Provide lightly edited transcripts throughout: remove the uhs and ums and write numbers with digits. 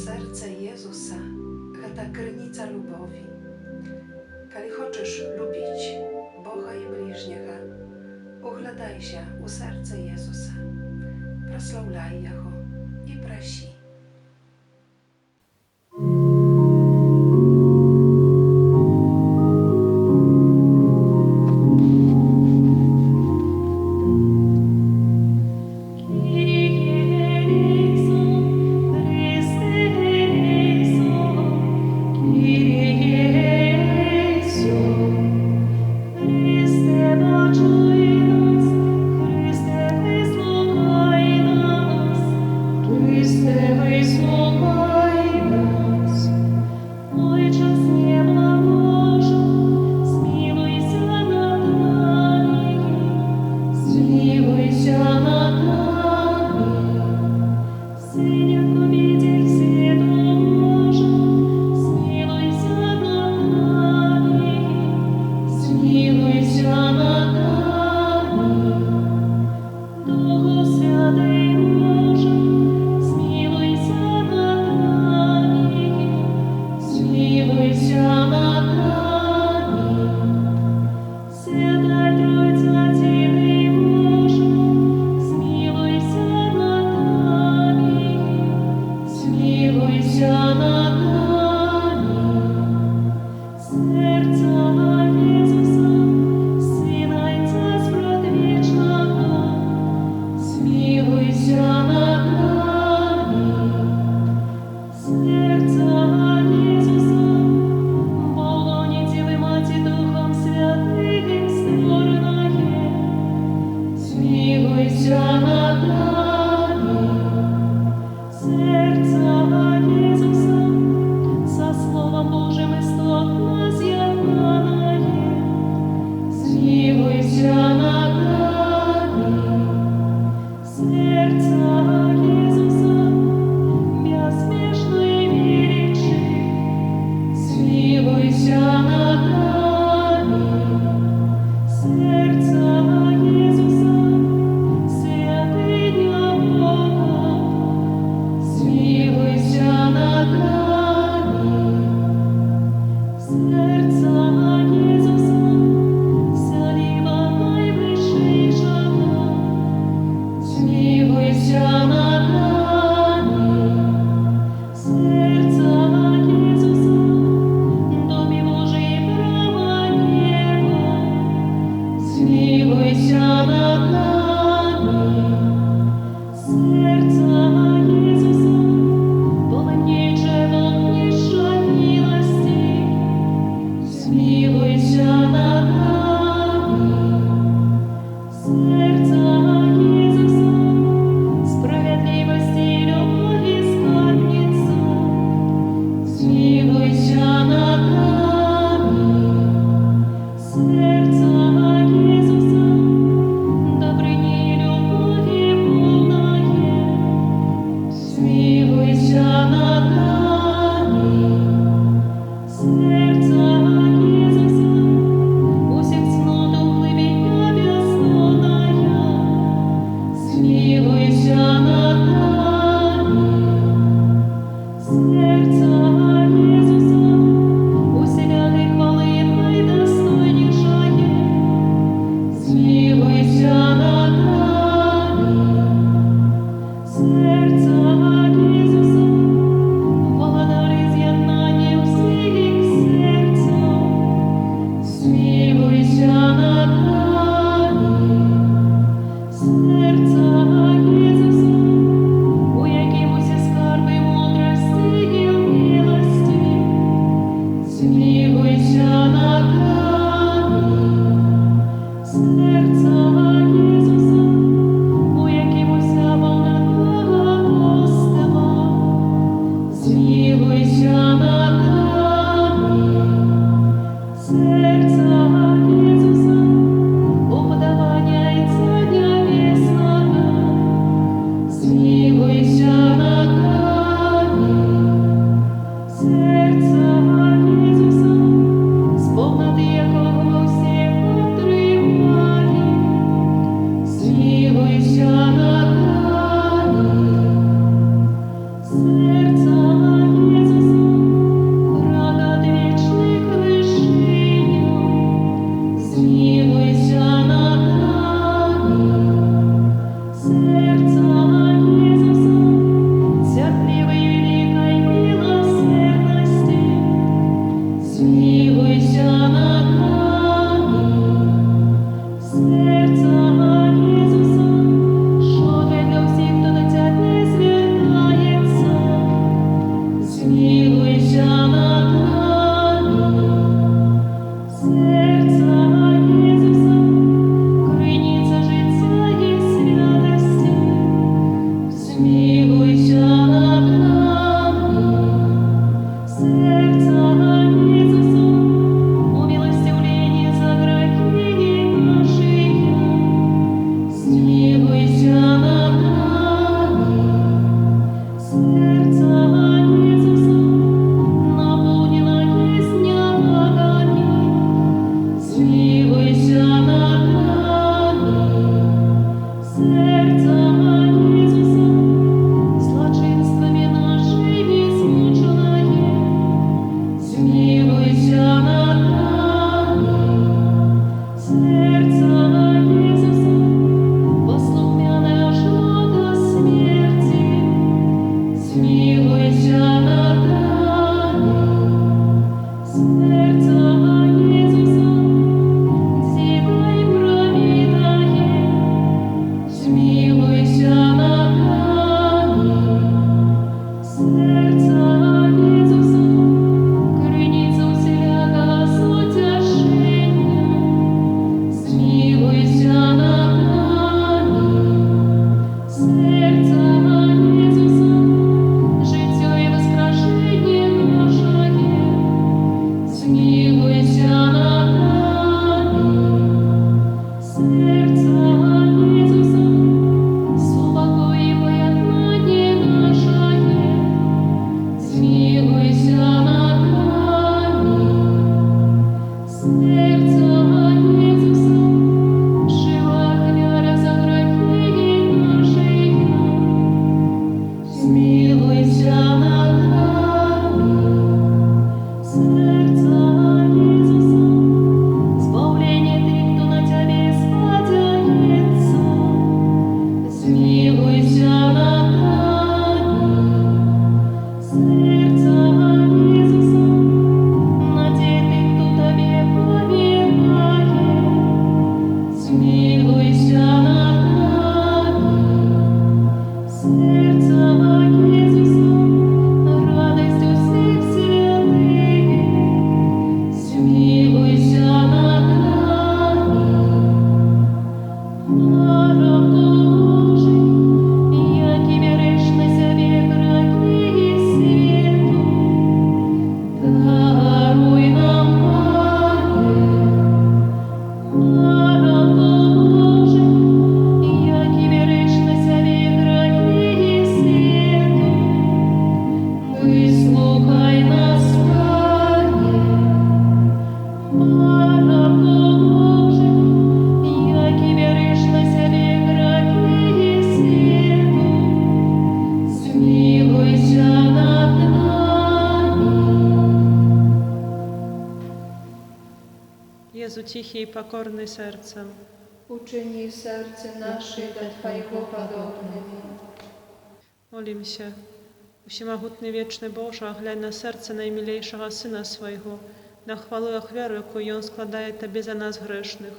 Serce Jezusa to krynica lubowi. Kali хочеш lubić Boga i bliźniego, uglądaj się u serca Jezusa, proslawляй Його і проси. Серця Ісуса, у подавання і цання вісного. Jezu cichy i pokorny sercem, Uczyni serce nasze do Twojego podobnymi. Molim się. Всемогутный вечный Боже, глянь на серце наимилейшего Сына Своего, на хвалу и охвяру, яку Он складає Тобі за нас грешних.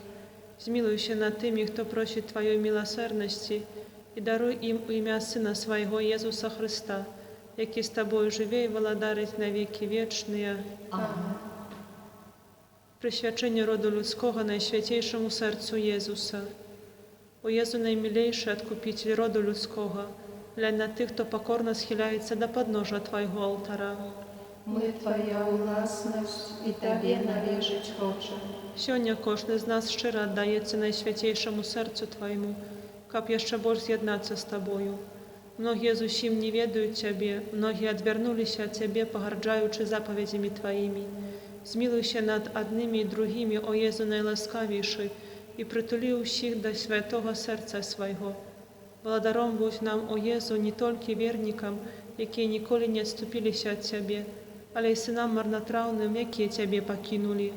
Змилуйся над тими, хто просить Твоєї милосердності, і даруй їм у ім'я Сина Своего Єсуса Христа, який з Тобою живе і владарить на віки вічні. Amen. Присвячення роду людського найсвятейшому серцю Єзуса. О Єзу наймилейший Откупитель роду людського, глянь на тих, хто покорно схиляється до подножа Твоєго алтара. Ми Твоя власність і Тобі належить хоче. Сьогодні кожен з нас щиро віддається найсвятейшому серцю Твоєму, каб ще більше з'єднатися з Тобою. Многие зусім не ведают Тебе, многие отвернулись от Тебе, погарджаючи заповедями Твоими. Змилуйся над одними и другими, о Єзу найласкавіший, і притули усіх до святого серця Свого. Благодаром будь нам, о Єзу, не тільки вірникам, які ніколи не відступилися від Тебе, але й синам марнотравним, які Тебе покинули.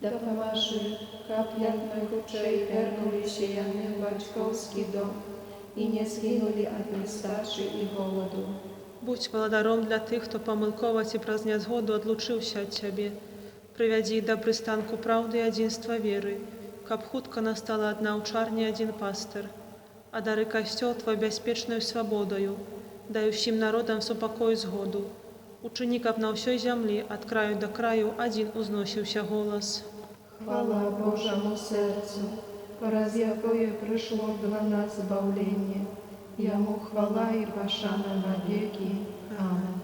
Допоможи, каплятних очей вернулися яни в батьковський дом і не згинули від нестачі і голоду. Будь благодаром для тих, хто помилково ці праздня згоду одлучився від Тебе. Приведи їх до пристанку правди і единства віри, каб хутко настала одна учарня і один пастир, а дари костел Твой безпечною свободою, дай всім народам супокой згоду. Учини, каб на всій землі, від краю до краю, один узносився голос. Хвала Божому серцю, раз якое прийшло для нас збавлення. Йому хвала і пошана навеки. Амин.